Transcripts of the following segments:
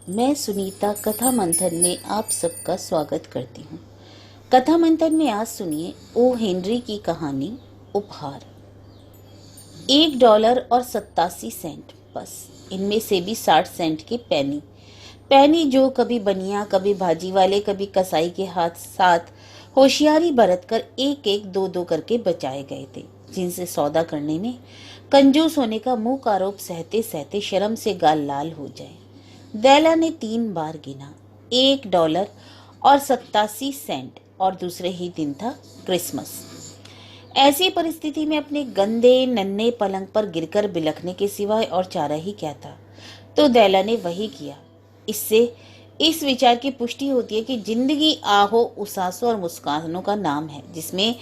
मैं सुनीता कथा मंथन में आप सबका स्वागत करती हूँ। कथा मंथन में आज सुनिए ओ हेनरी की कहानी उपहार। $1 और 87 बस, इनमें से भी 60 सेंट के पैनी जो कभी बनिया, कभी भाजी वाले, कभी कसाई के हाथ साथ होशियारी बरतकर एक एक दो दो करके बचाए गए थे, जिनसे सौदा करने में कंजूस होने का मुंह आरोप सहते सहते शर्म से गाल लाल हो जाए। दैला ने 3 बार गिना, $1 और 87 और दूसरे ही दिन था क्रिसमस। ऐसी परिस्थिति में अपने गंदे नन्हे पलंग पर गिरकर बिलखने के सिवाय और चारा ही क्या था, तो दैला ने वही किया। इससे इस विचार की पुष्टि होती है कि जिंदगी आहो उसासों और मुस्कानों का नाम है, जिसमें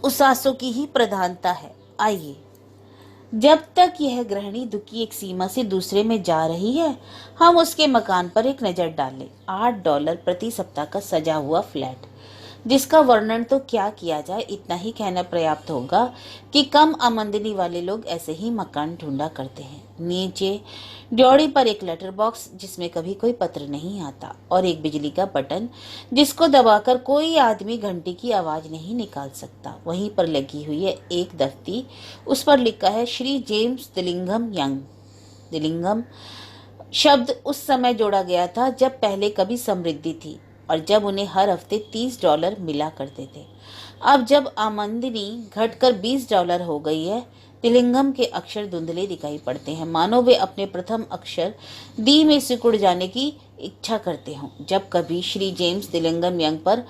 उसासों की ही प्रधानता है। आइए, जब तक यह गृहिणी दुख की एक सीमा से दूसरे में जा रही है, हम उसके मकान पर एक नजर डालें। $8 प्रति सप्ताह का सजा हुआ फ्लैट, जिसका वर्णन तो क्या किया जाए। इतना ही कहना पर्याप्त होगा कि कम आमदनी वाले लोग ऐसे ही मकान ढूंढा करते हैं। नीचे ड्योढ़ी पर एक लेटर बॉक्स, जिसमें कभी कोई पत्र नहीं आता, और एक बिजली का बटन, जिसको दबाकर कोई आदमी घंटी की आवाज नहीं निकाल सकता। वहीं पर लगी हुई है एक दफ्ती, उस पर लिखा है श्री जेम्स दिलिंघम यंग। दिलिंघम शब्द उस समय जोड़ा गया था जब पहले कभी समृद्धि थी और जब उन्हें हर हफ्ते $30 मिला करते थे। अब जब आमदनी घटकर $20 हो गई है, तिलिंगम के अक्षर धुंधले दिखाई पड़ते हैं, मानो वे अपने प्रथम अक्षर दी में सिकुड़ जाने की इच्छा करते हों। जब कभी श्री जेम्स तिलिंगम यंग पर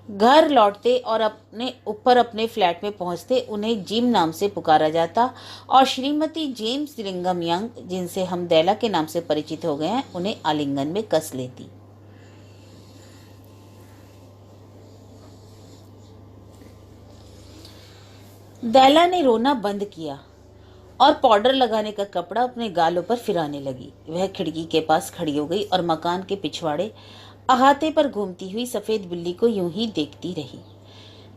घर लौटते और अपने फ्लैट में पहुंचते, उन्हें जिम नाम से पुकारा जाता और श्रीमती जेम्स तिलिंगम यंग, जिनसे हम दैला के नाम से परिचित हो गए हैं, उन्हें आलिंगन में कस लेती। दैला ने रोना बंद किया और पाउडर लगाने का कपड़ा अपने गालों पर फिराने लगी। वह खिड़की के पास खड़ी हो गई और मकान के पिछवाड़े अहाते पर घूमती हुई सफेद बिल्ली को यूं ही देखती रही।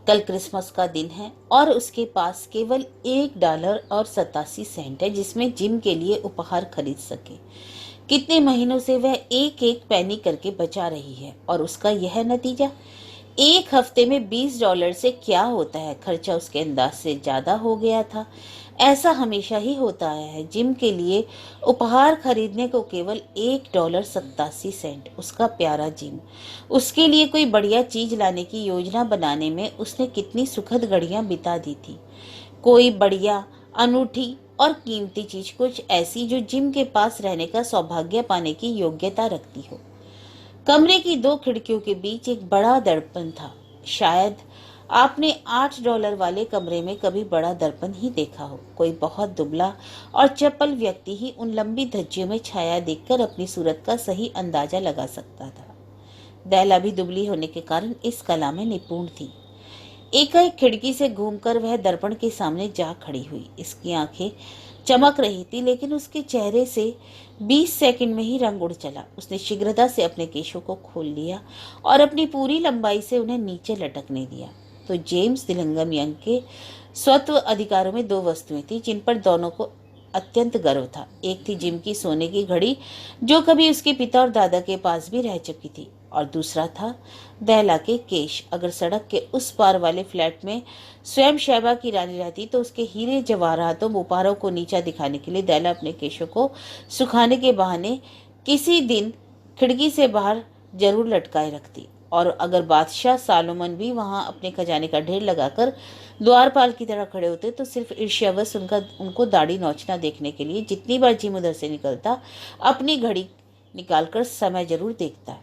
कल क्रिसमस का दिन है और उसके पास केवल $1 और 87 है, जिसमें जिम के लिए उपहार खरीद सके। कितने महीनों से वह एक एक पैनी करके बचा रही है और उसका यह नतीजा। एक हफ्ते में $20 से क्या होता है। खर्चा उसके अंदाज से ज्यादा हो गया था। ऐसा हमेशा ही होता आया है। जिम के लिए उपहार खरीदने को केवल $1 87, उसका प्यारा जिम। उसके लिए कोई बढ़िया चीज लाने की योजना बनाने में उसने कितनी सुखद घड़ियां बिता दी थी। कोई बढ़िया, अनूठी और कीमती चीज, कुछ ऐसी जो जिम के पास रहने का सौभाग्य पाने की योग्यता रखती हो। कमरे की 2 खिड़कियों के बीच एक बड़ा दर्पण था। शायद आपने $8 वाले कमरे में कभी बड़ा दर्पण ही देखा हो। कोई बहुत दुबला और चपल व्यक्ति ही उन लंबी धज्जियों में छाया देखकर अपनी सूरत का सही अंदाजा लगा सकता था। दैला भी दुबली होने के कारण इस कला में निपुण थी। एकाएक खिड़की से घूमकर वह दर्पण के सामने जा खड़ी हुई। इसकी आंखें चमक रही थी, लेकिन उसके चेहरे से 20 सेकंड में ही रंग उड़ चला। उसने शीघ्रता से अपने केशों को खोल लिया और अपनी पूरी लंबाई से उन्हें नीचे लटकने दिया। तो जेम्स तिलिंगम यंग के स्वत्व अधिकारों में 2 वस्तुएं थी जिन पर दोनों को अत्यंत गर्व था। एक थी जिम की सोने की घड़ी, जो कभी उसके पिता और दादा के पास भी रह चुकी थी, और दूसरा था दैला के केश। अगर सड़क के उस पार वाले फ्लैट में स्वयं शैबा की रानी रहती, तो उसके हीरे जवाहरातों उपहारों को नीचा दिखाने के लिए दैला अपने केशों को सुखाने के बहाने किसी दिन खिड़की से बाहर जरूर लटकाए रखती। और अगर बादशाह सालोमन भी वहां अपने खजाने का ढेर लगाकर द्वारपाल की तरह खड़े होते, तो सिर्फ ईर्ष्यावश उनको दाढ़ी नोचना देखने के लिए जितनी बार जिम उधर से निकलता, अपनी घड़ी निकालकर समय जरूर देखता।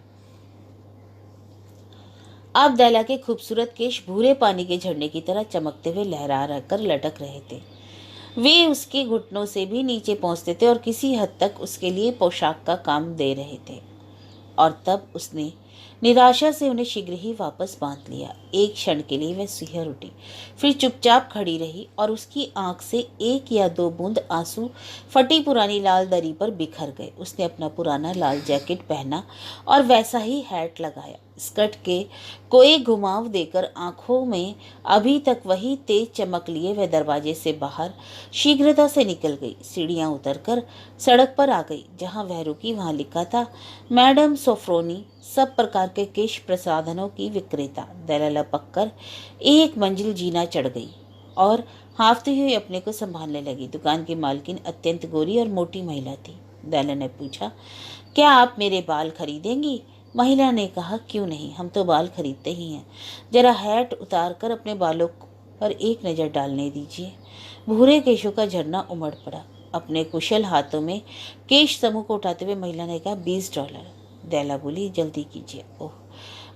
अब दैला के खूबसूरत केश भूरे पानी के झरने की तरह चमकते हुए लहरा कर लटक रहे थे। वे उसके घुटनों से भी नीचे पहुंचते थे और किसी हद तक उसके लिए पोशाक का काम दे रहे थे। और तब उसने निराशा से उन्हें शीघ्र ही वापस बांध लिया। एक क्षण के लिए वह सिहर उठी, फिर चुपचाप खड़ी रही और उसकी आंख से 1 या 2 बूंद आंसू फटी पुरानी लाल दरी पर बिखर गए। उसने अपना पुराना लाल जैकेट पहना और वैसा ही हैट लगाया। स्कर्ट के कोई घुमाव देकर आंखों में अभी तक वही तेज चमक लिए वह दरवाजे से बाहर शीघ्रता से निकल गई। सीढ़ियां उतरकर सड़क पर आ गई। जहां वह रुकी वहां लिखा था, मैडम सोफ्रोनी, सब प्रकार के केश प्रसाधनों की विक्रेता। दैला लपक कर एक मंजिल जीना चढ़ गई और हांफती हुई अपने को संभालने लगी। दुकान की मालकिन अत्यंत गोरी और मोटी महिला थी। दैला ने पूछा, क्या आप मेरे बाल खरीदेंगी? महिला ने कहा, क्यों नहीं, हम तो बाल खरीदते ही हैं। जरा हैट उतार कर अपने बालों पर एक नज़र डालने दीजिए। भूरे केशों का झरना उमड़ पड़ा। अपने कुशल हाथों में केश समूह को उठाते हुए महिला ने कहा, $20। दैला बोली, जल्दी कीजिए। ओह,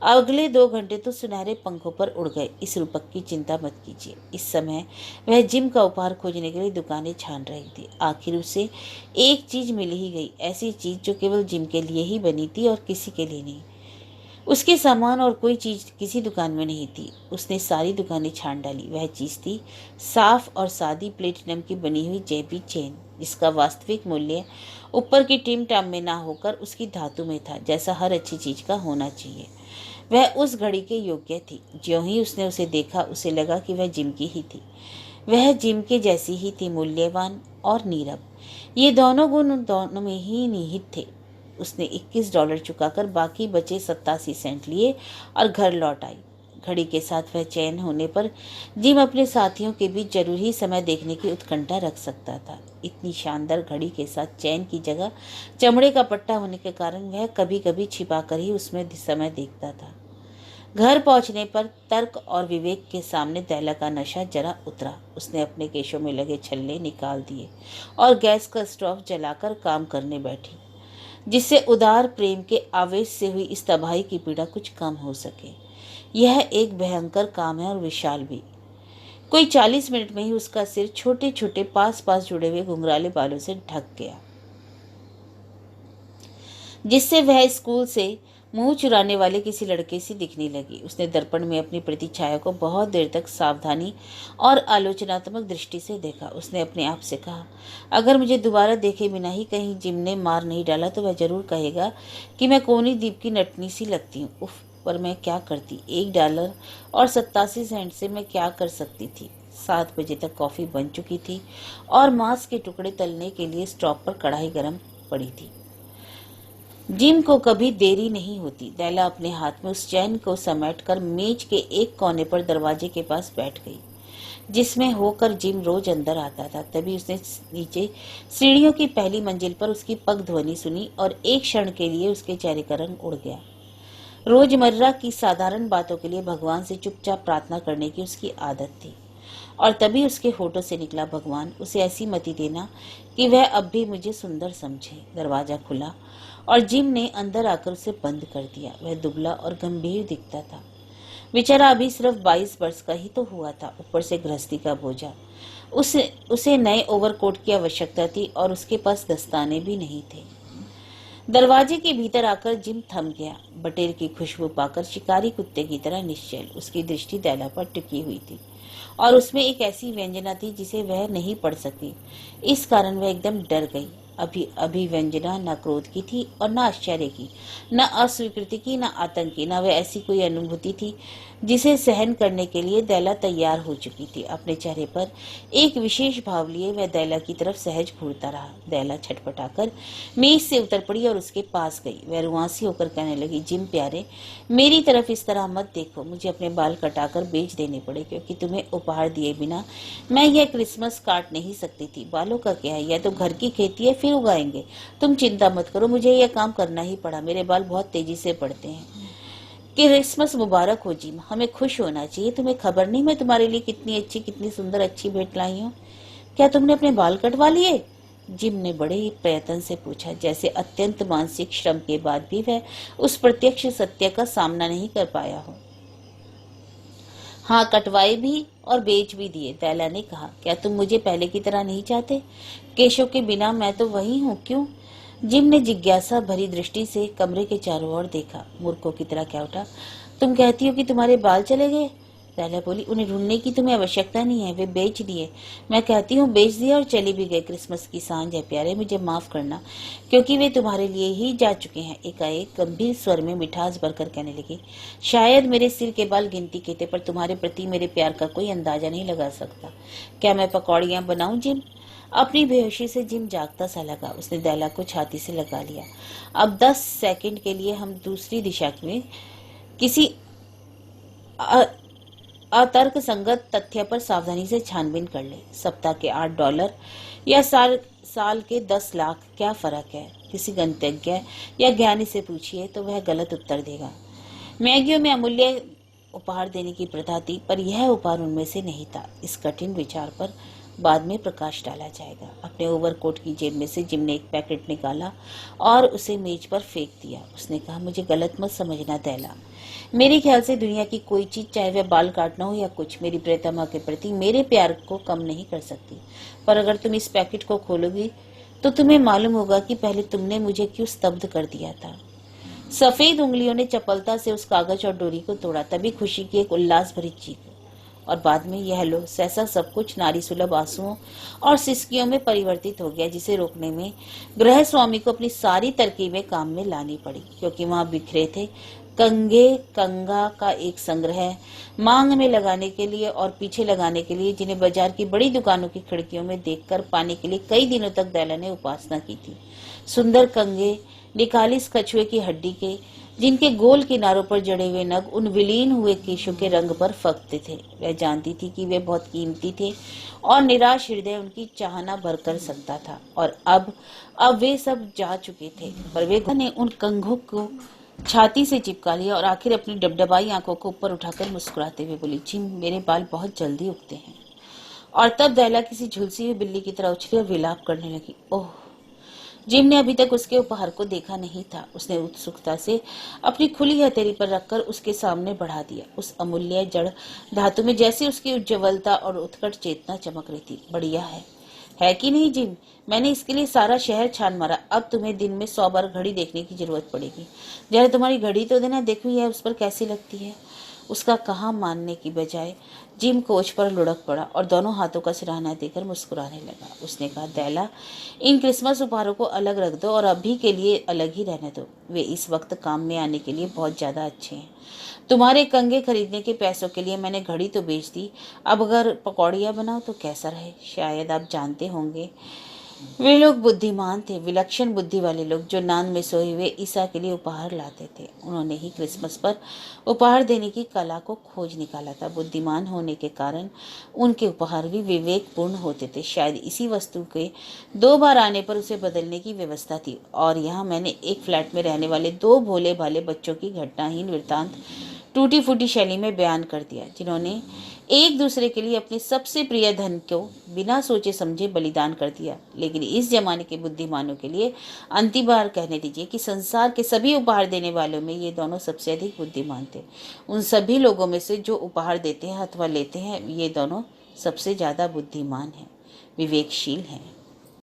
अगले 2 घंटे तो सुनहरे पंखों पर उड़ गए। इस रूपक की चिंता मत कीजिए। इस समय वह जिम का उपहार खोजने के लिए दुकानें छान रही थी। आखिर उसे एक चीज मिल ही गई, ऐसी चीज जो केवल जिम के लिए ही बनी थी और किसी के लिए नहीं। उसके सामान और कोई चीज किसी दुकान में नहीं थी। उसने सारी दुकानें छान डाली। वह चीज थी साफ और सादी प्लेटिनम की बनी हुई जेबी चेन, जिसका वास्तविक मूल्य ऊपर की टिम टाम में ना होकर उसकी धातु में था, जैसा हर अच्छी चीज का होना चाहिए। वह उस घड़ी के योग्य थी। ज्यों ही उसने उसे देखा, उसे लगा कि वह जिम की ही थी। वह जिम के जैसी ही थी, मूल्यवान और नीरव। ये दोनों गुण दोनों में ही निहित थे। उसने $21 चुकाकर बाकी बचे 87 सेंट लिए और घर लौट आई। घड़ी के साथ वह चैन होने पर जिम अपने साथियों के बीच जरूरी समय देखने की उत्कंठा रख सकता था। इतनी शानदार घड़ी के साथ चैन की जगह चमड़े का पट्टा होने के कारण वह कभी कभी छिपाकर ही उसमें समय देखता था। घर पहुंचने पर तर्क और विवेक के सामने दैला का नशा जरा उतरा। उसने अपने केशों में लगे छल्ले निकाल दिए और गैस का स्टोव जलाकर काम करने बैठी, जिससे उदार प्रेम के आवेश से हुई इस तबाही की पीड़ा कुछ कम हो सके। यह एक भयंकर काम है और विशाल भी। कोई 40 मिनट में ही उसका सिर छोटे छोटे पास पास जुड़े हुए घुंघराले बालों से ढक गया, जिससे वह स्कूल से मुंह चुराने वाले किसी लड़के से दिखने लगी। उसने दर्पण में अपनी प्रतिछाया को बहुत देर तक सावधानी और आलोचनात्मक दृष्टि से देखा। उसने अपने आप से कहा, अगर मुझे दोबारा देखे बिना ही कहीं जिम ने मार नहीं डाला तो वह जरूर कहेगा कि मैं कोनी द्वीप की नटनी सी लगती हूँ। उफ, पर मैं क्या करती। $1 और 87 सेंट से मैं क्या कर सकती थी। 7 बजे तक कॉफी बन चुकी थी और मांस के टुकड़े तलने के लिए स्टोव पर कढ़ाई गर्म पड़ी थी। जिम को कभी देरी नहीं होती। दैला अपने हाथ में उस चैन को समेटकर मेज के एक कोने पर दरवाजे के पास बैठ गई, जिसमें होकर जिम रोज अंदर आता था। तभी उसने नीचे सीढ़ियों की पहली मंजिल पर उसकी पग ध्वनि सुनी और एक क्षण के लिए उसके चेहरे का रंग उड़ गया। रोजमर्रा की साधारण बातों के लिए भगवान से चुपचाप प्रार्थना करने की उसकी आदत थी, और तभी उसके होठों से निकला, भगवान उसे ऐसी मति देना कि वह अब भी मुझे सुंदर समझे। दरवाजा खुला और जिम ने अंदर आकर उसे बंद कर दिया। वह दुबला और गंभीर दिखता था। बेचारा अभी सिर्फ 22 वर्ष का ही तो हुआ था, ऊपर से गृहस्थी का बोझा। उसे नए ओवरकोट की आवश्यकता थी और उसके पास दस्ताने भी नहीं थे। दरवाजे के भीतर आकर जिम थम गया। बटेर की खुशबू पाकर शिकारी कुत्ते की तरह निश्चल उसकी दृष्टि दैला पर टिकी हुई थी, और उसमें एक ऐसी व्यंजना थी जिसे वह नहीं पढ़ सकी। इस कारण वह एकदम डर गई। अभी व्यंजना न क्रोध की थी और न आश्चर्य की, न अस्वीकृति की, न आतंक की। न वह ऐसी कोई अनुभूति थी जिसे सहन करने के लिए दैला तैयार हो चुकी थी। अपने चेहरे पर एक विशेष भाव लिए वह दैला की तरफ सहज घूरता रहा। दैला छटपटाकर मेज से उतर पड़ी और उसके पास गई। वह रुआंसी होकर कहने लगी, जिम प्यारे, मेरी तरफ इस तरह मत देखो। मुझे अपने बाल कटाकर बेच देने पड़े, क्योंकि तुम्हें उपहार दिए बिना मैं यह क्रिसमस काट नहीं सकती थी। बालों का क्या है, यह तो घर की खेती है, फिर उगाएंगे। तुम चिंता मत करो, मुझे यह काम करना ही पड़ा। मेरे बाल बहुत तेजी से बढ़ते हैं। क्रिसमस मुबारक हो जिम, हमें खुश होना चाहिए। तुम्हें खबर नहीं मैं तुम्हारे लिए कितनी सुंदर अच्छी भेंट लाई हूँ। क्या तुमने अपने बाल कटवा लिए? जिम ने बड़े ही प्रयत्न से पूछा, जैसे अत्यंत मानसिक श्रम के बाद भी वह उस प्रत्यक्ष सत्य का सामना नहीं कर पाया हो। हाँ, कटवाए भी और बेच भी दिए, दैला ने कहा। क्या तुम मुझे पहले की तरह नहीं चाहते? केशों के बिना मैं तो वही हूँ, क्यों? जिम ने जिज्ञासा भरी दृष्टि से कमरे के चारों ओर देखा। मूर्खों की तरह क्या उठा, तुम कहती हो कि तुम्हारे बाल चले गए? दैला बोली, उन्हें ढूंढने की तुम्हें आवश्यकता नहीं है, वे बेच दिए। मैं कहती हूँ बेच दिया और चली भी गए। क्रिसमस की सांझ है प्यारे, मुझे माफ करना, क्योंकि वे तुम्हारे लिए ही जा चुके हैं। एकाएक गंभीर स्वर में मिठास भरकर कहने लगी, शायद मेरे सिर के बाल गिनती के थे, पर तुम्हारे प्रति मेरे प्यार का कोई अंदाजा नहीं लगा सकता। क्या मैं पकौड़ियाँ बनाऊं जिम? अपनी बेहोशी से जिम जागता सा लगा। उसने दैला को छाती से लगा लिया। अब 10 सेकंड के लिए हम दूसरी दिशा में किसी अतर्क संगत तथ्य पर सावधानी से छानबीन कर ले। सप्ताह के $8 या साल के 10 लाख, क्या फर्क है? किसी गणतज्ञ या ज्ञानी से पूछिए तो वह गलत उत्तर देगा। मैगियों में अमूल्य उपहार देने की प्रथा थी, पर यह उपहार उनमें से नहीं था। इस कठिन विचार पर बाद में प्रकाश डाला जाएगा। अपने ओवरकोट की जेब में से जिम ने एक पैकेट निकाला और उसे मेज पर फेंक दिया। उसने कहा, मुझे गलत मत समझना दैला, मेरे ख्याल से दुनिया की कोई चीज, चाहे वह बाल काटना हो या कुछ, मेरी प्रियतमा के प्रति मेरे प्यार को कम नहीं कर सकती। पर अगर तुम इस पैकेट को खोलोगी तो तुम्हें मालूम होगा कि पहले तुमने मुझे क्यों स्तब्ध कर दिया था। सफेद उंगलियों ने चपलता से उस कागज और डोरी को तोड़ा, तभी खुशी की एक उल्लास भरी चीख, और बाद में यह लो। सहसा सब कुछ नारी सुलभ आंसुओं और सिसकियों में परिवर्तित हो गया, जिसे रोकने में गृह स्वामी को अपनी सारी तरकीबें काम में लानी पड़ी, क्योंकि वहां बिखरे थे कंगा का एक संग्रह, मांग में लगाने के लिए और पीछे लगाने के लिए, जिन्हें बाजार की बड़ी दुकानों की खिड़कियों में देखकर पाने के लिए कई दिनों तक दैला ने उपासना की थी। सुंदर कंगे, निकालिस कछुए की हड्डी के, जिनके गोल किनारों पर जड़े हुए नग उन विलीन हुए केशों के रंग पर फकते थे। वह जानती थी कि वे बहुत कीमती थे और निराश हृदय उनकी चाहना भर कर सकता था। और अब वे सब जा चुके थे, पर वे ने उन कंघों को छाती से चिपका लिया और आखिर अपनी डबडबाई आंखों को ऊपर उठाकर मुस्कुराते हुए बोली, जिम, मेरे बाल बहुत जल्दी उगते हैं। और तब दैला किसी झुलसी हुई बिल्ली की तरह उछली और विलाप करने लगी। ओह! जिम ने अभी तक उसके उपहार को देखा नहीं था। उसने उत्सुकता से अपनी खुली हथेली पर रखकर उसके सामने बढ़ा दिया। उस अमूल्य जड़ धातु में जैसे उसकी उज्ज्वलता और उत्कट चेतना चमक रही थी। बढ़िया है कि नहीं जिम? मैंने इसके लिए सारा शहर छान मारा। अब तुम्हें दिन में 100 बार घड़ी देखने की जरूरत पड़ेगी। जरा तुम्हारी घड़ी तो देना, देखो यह उस पर कैसी लगती है। उसका कहा मानने की बजाय जिम कोच पर लुढ़क पड़ा और दोनों हाथों का सिरहाना देकर मुस्कुराने लगा। उसने कहा, दैला, इन क्रिसमस उपहारों को अलग रख दो और अभी के लिए अलग ही रहने दो। वे इस वक्त काम में आने के लिए बहुत ज्यादा अच्छे हैं। तुम्हारे कंगे खरीदने के पैसों के लिए मैंने घड़ी तो बेच दी, अब अगर पकौड़ियाँ बनाओ तो कैसा रहे। शायद आप जानते होंगे, वे लोग बुद्धिमान थे, विलक्षण बुद्धि वाले लोग, जो नान में सोए हुए ईसा के लिए उपहार लाते थे। उन्होंने ही क्रिसमस पर उपहार देने की कला को खोज निकाला था। बुद्धिमान होने के कारण उनके उपहार भी विवेकपूर्ण होते थे। शायद इसी वस्तु के 2 बार आने पर उसे बदलने की व्यवस्था थी। और यहाँ मैंने एक फ्लैट में रहने वाले 2 भोले भाले बच्चों की घटनाहीन वृत्तांत टूटी फूटी शैली में बयान कर दिया, जिन्होंने एक दूसरे के लिए अपने सबसे प्रिय धन को बिना सोचे समझे बलिदान कर दिया। लेकिन इस जमाने के बुद्धिमानों के लिए अंतिम बार कहने दीजिए कि संसार के सभी उपहार देने वालों में ये दोनों सबसे अधिक बुद्धिमान थे। उन सभी लोगों में से जो उपहार देते हैं अथवा लेते हैं, ये दोनों सबसे ज्यादा बुद्धिमान हैं, विवेकशील हैं।